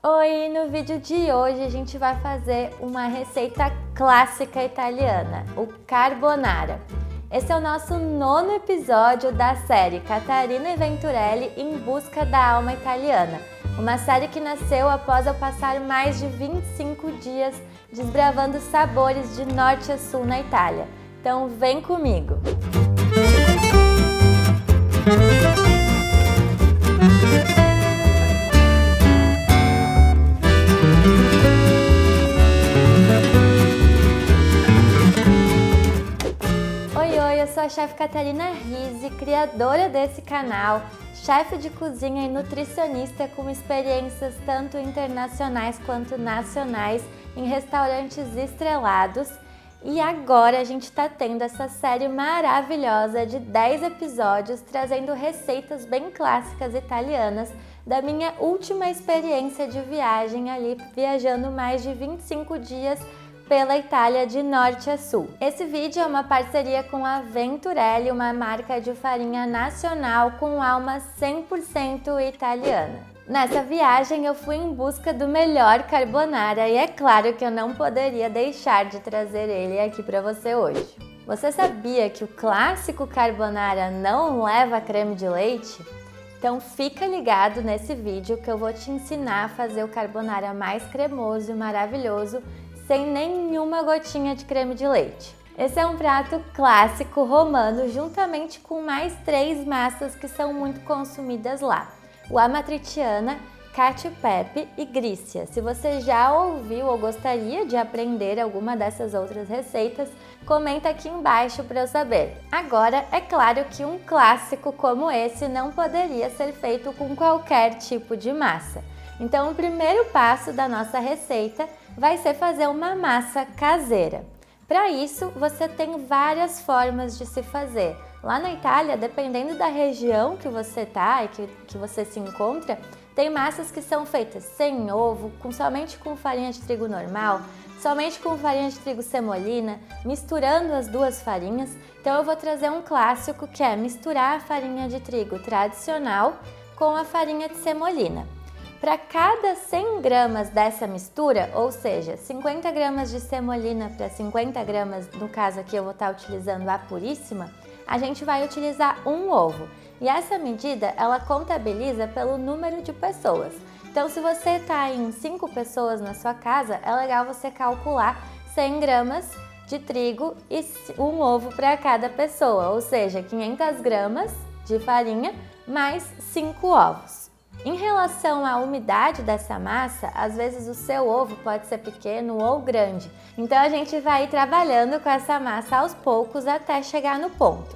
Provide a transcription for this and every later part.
Oi, no vídeo de hoje a gente vai fazer uma receita clássica italiana, o carbonara. Esse é o nosso 9º episódio da série Catarina Venturelli em busca da alma italiana, uma série que nasceu após eu passar mais de 25 dias desbravando sabores de norte a sul na Itália. Então vem comigo! Oi, eu sou a chefe Catarina Rizzi, criadora desse canal, chefe de cozinha e nutricionista com experiências tanto internacionais quanto nacionais em restaurantes estrelados. E agora a gente está tendo essa série maravilhosa de 10 episódios trazendo receitas bem clássicas italianas da minha última experiência de viagem ali, viajando mais de 25 dias pela Itália de norte a sul. Esse vídeo é uma parceria com a Venturelli, uma marca de farinha nacional com alma 100% italiana. Nessa viagem eu fui em busca do melhor carbonara e é claro que eu não poderia deixar de trazer ele aqui para você hoje. Você sabia que o clássico carbonara não leva creme de leite? Então fica ligado nesse vídeo que eu vou te ensinar a fazer o carbonara mais cremoso e maravilhoso sem nenhuma gotinha de creme de leite. Esse é um prato clássico romano juntamente com mais 3 massas que são muito consumidas lá: o amatriciana, cacio e pepe e grissia. Se você já ouviu ou gostaria de aprender alguma dessas outras receitas, comenta aqui embaixo para eu saber. Agora, é claro que um clássico como esse não poderia ser feito com qualquer tipo de massa. Então, o primeiro passo da nossa receita vai ser fazer uma massa caseira. Para isso, você tem várias formas de se fazer. Lá na Itália, dependendo da região que você está e que você se encontra, tem massas que são feitas sem ovo, somente com farinha de trigo normal, somente com farinha de trigo semolina, misturando as duas farinhas. Então eu vou trazer um clássico que é misturar a farinha de trigo tradicional com a farinha de semolina. Para cada 100 gramas dessa mistura, ou seja, 50 gramas de semolina para 50 gramas, no caso aqui eu vou estar utilizando a puríssima, a gente vai utilizar um ovo. E essa medida, ela contabiliza pelo número de pessoas. Então, se você está em 5 pessoas na sua casa, é legal você calcular 100 gramas de trigo e um ovo para cada pessoa, ou seja, 500 gramas de farinha mais 5 ovos. Em relação à umidade dessa massa, às vezes o seu ovo pode ser pequeno ou grande. Então a gente vai ir trabalhando com essa massa aos poucos até chegar no ponto.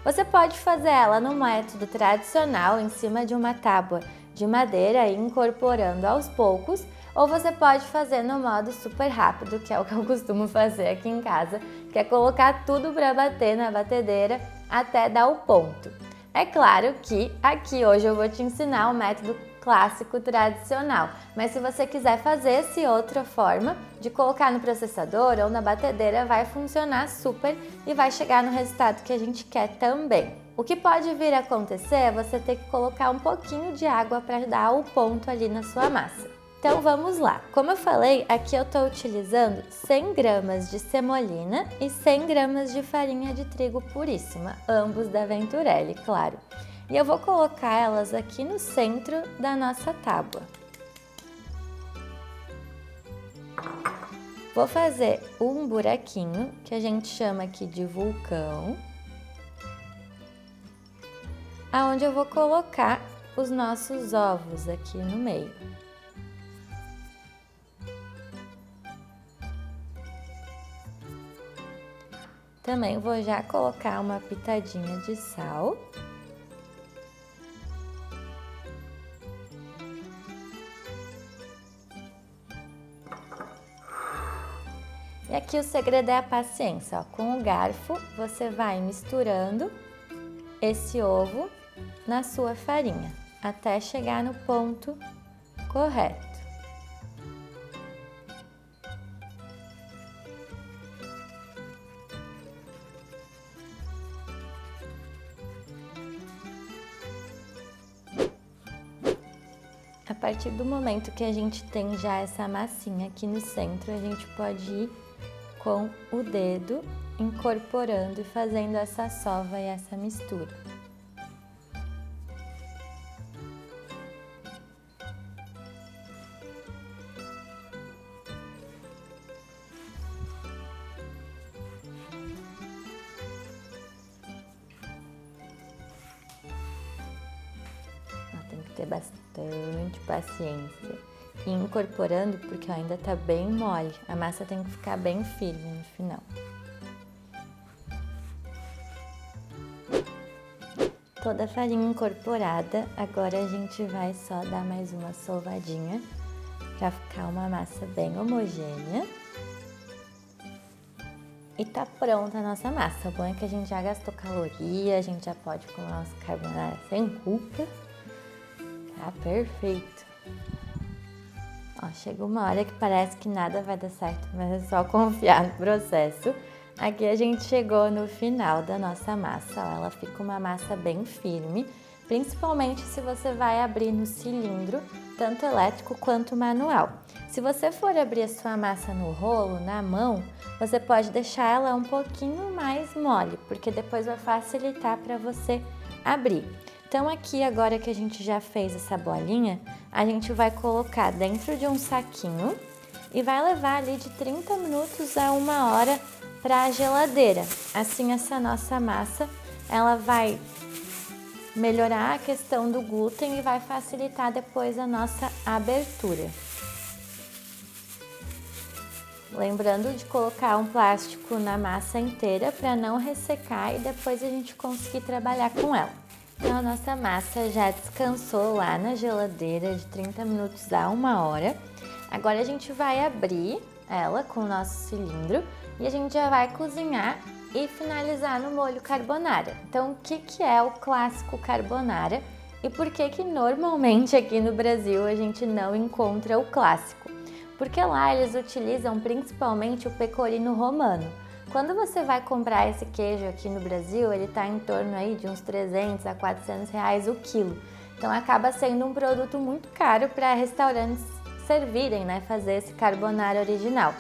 Você pode fazer ela no método tradicional, em cima de uma tábua de madeira e incorporando aos poucos, ou você pode fazer no modo super rápido, que é o que eu costumo fazer aqui em casa, que é colocar tudo para bater na batedeira até dar o ponto. É claro que aqui hoje eu vou te ensinar o método clássico tradicional, mas se você quiser fazer essa outra forma de colocar no processador ou na batedeira, vai funcionar super e vai chegar no resultado que a gente quer também. O que pode vir a acontecer é você ter que colocar um pouquinho de água para dar o ponto ali na sua massa. Então vamos lá. Como eu falei, aqui eu estou utilizando 100 gramas de semolina e 100 gramas de farinha de trigo puríssima, ambos da Venturelli, claro. E eu vou colocar elas aqui no centro da nossa tábua. Vou fazer um buraquinho, que a gente chama aqui de vulcão, aonde eu vou colocar os nossos ovos aqui no meio. Também vou já colocar uma pitadinha de sal. E aqui o segredo é a paciência, ó. Com o garfo você vai misturando esse ovo na sua farinha, até chegar no ponto correto. A partir do momento que a gente tem já essa massinha aqui no centro, a gente pode ir com o dedo incorporando e fazendo essa sova e essa mistura. Tem que ter bastante paciência. E incorporando, porque ainda tá bem mole. A massa tem que ficar bem firme no final. Toda a farinha incorporada, agora a gente vai só dar mais uma sovadinha para ficar uma massa bem homogênea. E tá pronta a nossa massa. O bom é que a gente já gastou caloria, a gente já pode comer nosso carbonara sem culpa. Tá perfeito. Ó, chega uma hora que parece que nada vai dar certo, mas é só confiar no processo. Aqui a gente chegou no final da nossa massa, ó, ela fica uma massa bem firme, principalmente se você vai abrir no cilindro, tanto elétrico quanto manual. Se você for abrir a sua massa no rolo, na mão, você pode deixar ela um pouquinho mais mole, porque depois vai facilitar para você abrir. Então aqui, agora que a gente já fez essa bolinha, a gente vai colocar dentro de um saquinho e vai levar ali de 30 minutos a 1 hora para a geladeira. Assim, essa nossa massa, ela vai melhorar a questão do glúten e vai facilitar depois a nossa abertura. Lembrando de colocar um plástico na massa inteira para não ressecar e depois a gente conseguir trabalhar com ela. Então a nossa massa já descansou lá na geladeira de 30 minutos a 1 hora. Agora a gente vai abrir ela com o nosso cilindro e a gente já vai cozinhar e finalizar no molho carbonara. Então o que é o clássico carbonara e por que normalmente aqui no Brasil a gente não encontra o clássico? Porque lá eles utilizam principalmente o pecorino romano. Quando você vai comprar esse queijo aqui no Brasil, ele está em torno aí de uns 300 a 400 reais o quilo. Então acaba sendo um produto muito caro para restaurantes servirem, né, fazer esse carbonara original.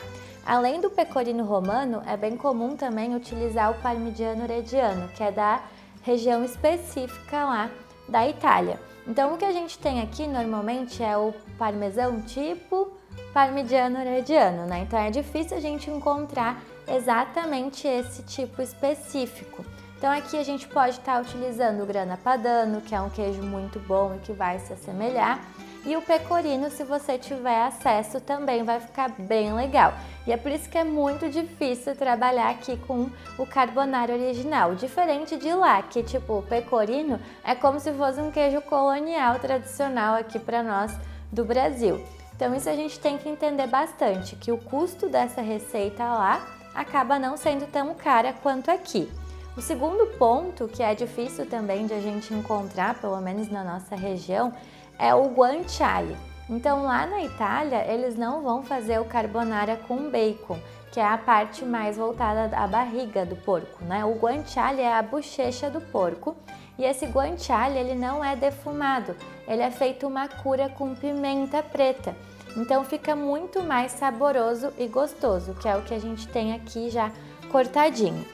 Além do pecorino romano, é bem comum também utilizar o parmigiano reggiano, que é da região específica lá da Itália. Então o que a gente tem aqui normalmente é o parmesão tipo parmigiano reggiano, né? Então é difícil a gente encontrar exatamente esse tipo específico. Então aqui a gente pode estar utilizando o grana padano, que é um queijo muito bom e que vai se assemelhar, e o pecorino, se você tiver acesso, também vai ficar bem legal. E é por isso que é muito difícil trabalhar aqui com o carbonara original, diferente de lá, que tipo, o pecorino é como se fosse um queijo colonial tradicional aqui para nós do Brasil. Então isso a gente tem que entender bastante, que o custo dessa receita lá acaba não sendo tão cara quanto aqui. O segundo ponto, que é difícil também de a gente encontrar, pelo menos na nossa região, é o guanciale. Então lá na Itália, eles não vão fazer o carbonara com bacon, que é a parte mais voltada à barriga do porco, né? O guanciale é a bochecha do porco e esse guanciale ele não é defumado, ele é feito uma cura com pimenta preta. Então fica muito mais saboroso e gostoso, que é o que a gente tem aqui já cortadinho.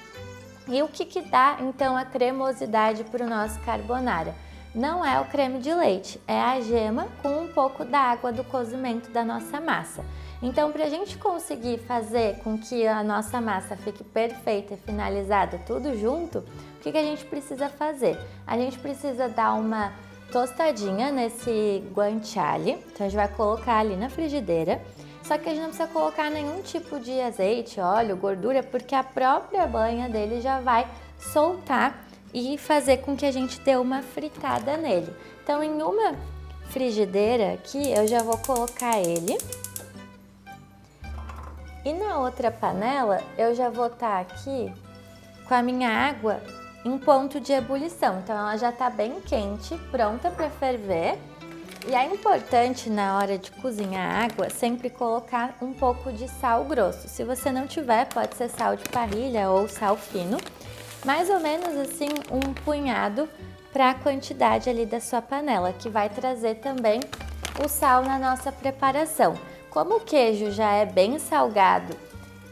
E o que dá então a cremosidade para o nosso carbonara? Não é o creme de leite, é a gema com um pouco da água do cozimento da nossa massa. Então, para a gente conseguir fazer com que a nossa massa fique perfeita e finalizada tudo junto, o que a gente precisa fazer? A gente precisa dar uma tostadinha nesse guanciale, então a gente vai colocar ali na frigideira, só que a gente não precisa colocar nenhum tipo de azeite, óleo, gordura, porque a própria banha dele já vai soltar e fazer com que a gente dê uma fritada nele. Então, em uma frigideira aqui, eu já vou colocar ele. E na outra panela, eu já vou estar aqui com a minha água em ponto de ebulição. Então, ela já está bem quente, pronta para ferver. E é importante, na hora de cozinhar a água, sempre colocar um pouco de sal grosso. Se você não tiver, pode ser sal de parrilha ou sal fino. Mais ou menos assim, um punhado para a quantidade ali da sua panela, que vai trazer também o sal na nossa preparação. Como o queijo já é bem salgado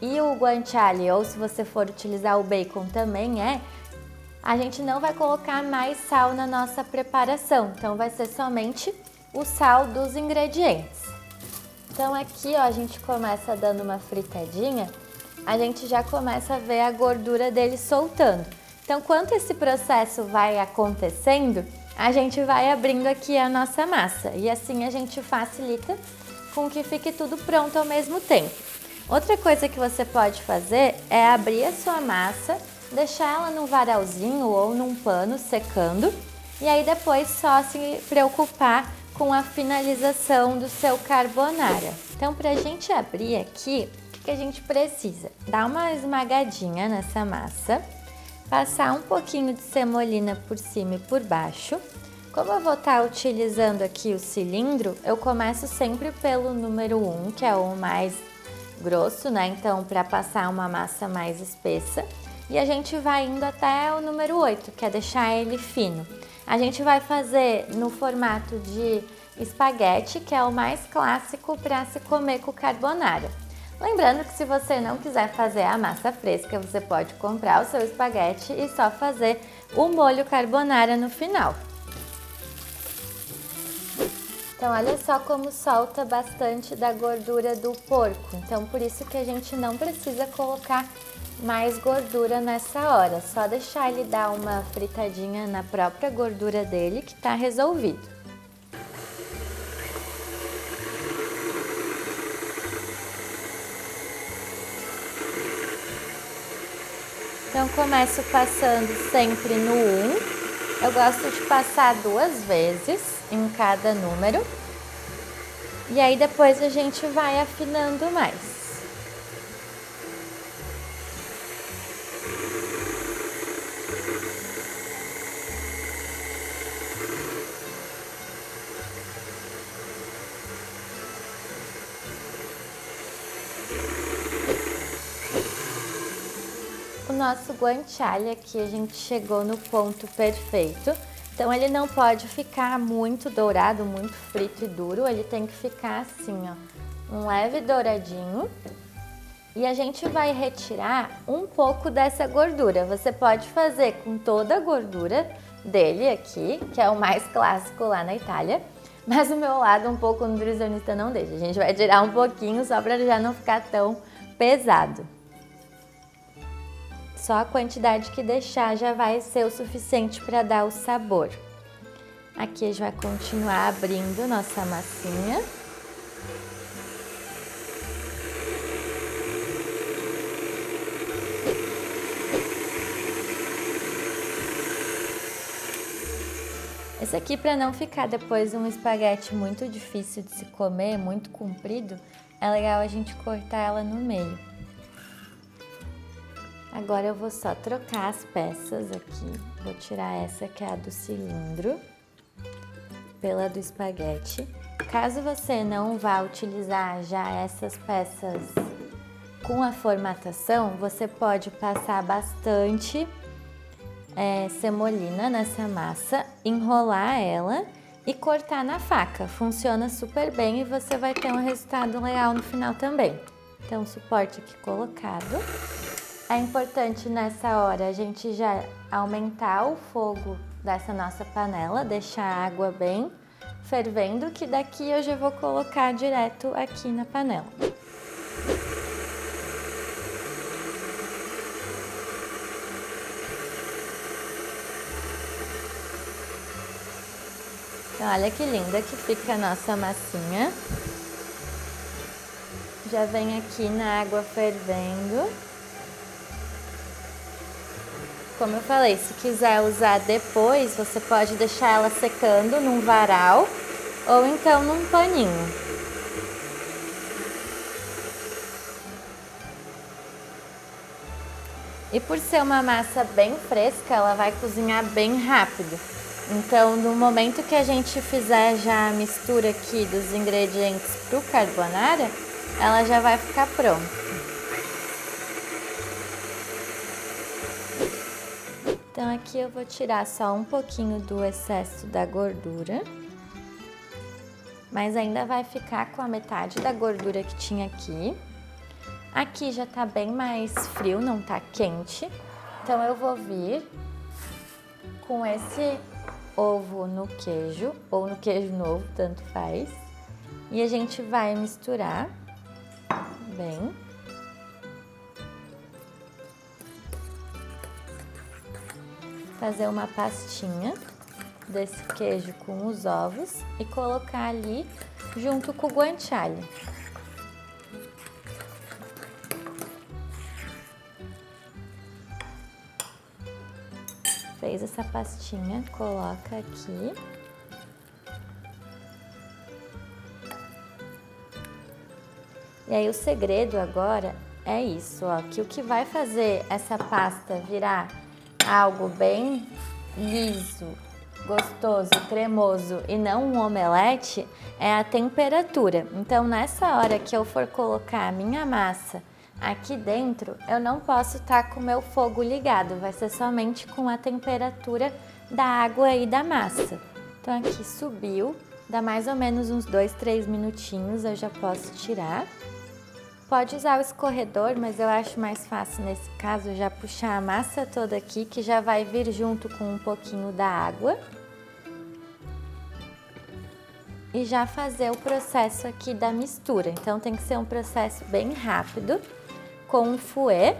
e o guanciale, ou se você for utilizar o bacon também a gente não vai colocar mais sal na nossa preparação, então vai ser somente o sal dos ingredientes. Então aqui, ó, a gente começa dando uma fritadinha, a gente já começa a ver a gordura dele soltando. Então, enquanto esse processo vai acontecendo, a gente vai abrindo aqui a nossa massa e assim a gente facilita com que fique tudo pronto ao mesmo tempo. Outra coisa que você pode fazer é abrir a sua massa, deixar ela num varalzinho ou num pano secando e aí depois só se preocupar com a finalização do seu carbonara. Então, para a gente abrir aqui, o que a gente precisa? Dar uma esmagadinha nessa massa, passar um pouquinho de semolina por cima e por baixo. Como eu vou estar utilizando aqui o cilindro, eu começo sempre pelo número 1, que é o mais grosso, né? Então, para passar uma massa mais espessa. E a gente vai indo até o número 8, que é deixar ele fino. A gente vai fazer no formato de espaguete, que é o mais clássico para se comer com carbonara. Lembrando que se você não quiser fazer a massa fresca, você pode comprar o seu espaguete e só fazer o molho carbonara no final. Então, olha só como solta bastante da gordura do porco. Então, por isso que a gente não precisa colocar mais gordura nessa hora. Só deixar ele dar uma fritadinha na própria gordura dele que tá resolvido. Então, começo passando sempre no 1. Eu gosto de passar 2 vezes em cada número. E aí depois a gente vai afinando mais. O nosso guanciale aqui, a gente chegou no ponto perfeito. Então, ele não pode ficar muito dourado, muito frito e duro. Ele tem que ficar assim, ó, um leve douradinho. E a gente vai retirar um pouco dessa gordura. Você pode fazer com toda a gordura dele aqui, que é o mais clássico lá na Itália. Mas o meu lado, um pouco nutricionista, não deixa. A gente vai tirar um pouquinho só para já não ficar tão pesado. Só a quantidade que deixar já vai ser o suficiente para dar o sabor. Aqui a gente vai continuar abrindo nossa massinha. Esse aqui, para não ficar depois um espaguete muito difícil de se comer, muito comprido, é legal a gente cortar ela no meio. Agora eu vou só trocar as peças aqui. Vou tirar essa que é a do cilindro pela do espaguete. Caso você não vá utilizar já essas peças com a formatação, você pode passar bastante semolina nessa massa, enrolar ela e cortar na faca. Funciona super bem e você vai ter um resultado legal no final também. Então, suporte aqui colocado. É importante nessa hora a gente já aumentar o fogo dessa nossa panela, deixar a água bem fervendo, que daqui eu já vou colocar direto aqui na panela. Então, olha que linda que fica a nossa massinha. Já vem aqui na água fervendo. Como eu falei, se quiser usar depois, você pode deixar ela secando num varal ou então num paninho. E por ser uma massa bem fresca, ela vai cozinhar bem rápido. Então, no momento que a gente fizer já a mistura aqui dos ingredientes pro carbonara, ela já vai ficar pronta. Então, aqui eu vou tirar só um pouquinho do excesso da gordura. mas ainda vai ficar com a metade da gordura que tinha aqui. Aqui já tá bem mais frio, não tá quente. Então eu vou vir com esse ovo no queijo, ou no queijo novo, tanto faz. E a gente vai misturar bem. Fazer uma pastinha desse queijo com os ovos e colocar ali junto com o guanciale. Fez essa pastinha, coloca aqui. E aí o segredo agora é isso, ó, que o que vai fazer essa pasta virar algo bem liso, gostoso, cremoso e não um omelete é a temperatura. Então nessa hora que eu for colocar a minha massa aqui dentro, eu não posso estar com o meu fogo ligado, vai ser somente com a temperatura da água e da massa. Então aqui subiu, dá mais ou menos uns 2, 3 minutinhos, eu já posso tirar. Pode usar o escorredor, mas eu acho mais fácil nesse caso já puxar a massa toda aqui, que já vai vir junto com um pouquinho da água. E já fazer o processo aqui da mistura. Então tem que ser um processo bem rápido, com um fouet.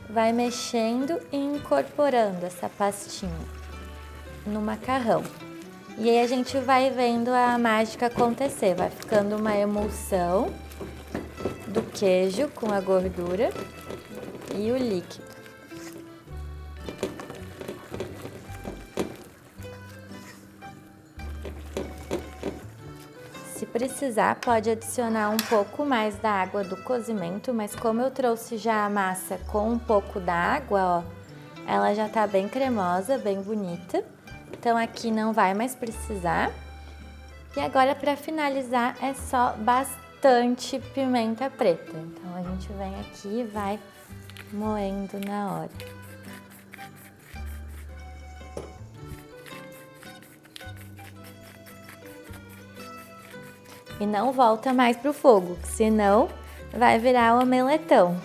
Vai mexendo e incorporando essa pastinha no macarrão. E aí a gente vai vendo a mágica acontecer, vai ficando uma emulsão do queijo com a gordura e o líquido. Se precisar, pode adicionar um pouco mais da água do cozimento, mas como eu trouxe já a massa com um pouco da água, ó, ela já tá bem cremosa, bem bonita. Então aqui não vai mais precisar. E agora para finalizar é só bastante pimenta preta. Então a gente vem aqui e vai moendo na hora. E não volta mais pro fogo, senão vai virar um omeletão.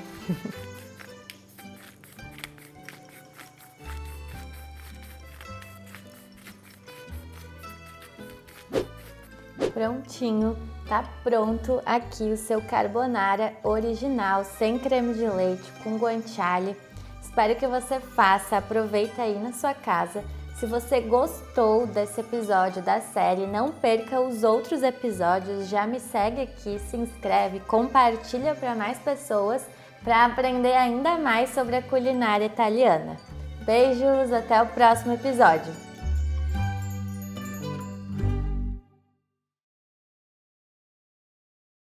Prontinho, tá pronto aqui o seu carbonara original, sem creme de leite, com guanciale. Espero que você faça, aproveita aí na sua casa. Se você gostou desse episódio da série, não perca os outros episódios, já me segue aqui, se inscreve, compartilha para mais pessoas para aprender ainda mais sobre a culinária italiana. Beijos, até o próximo episódio!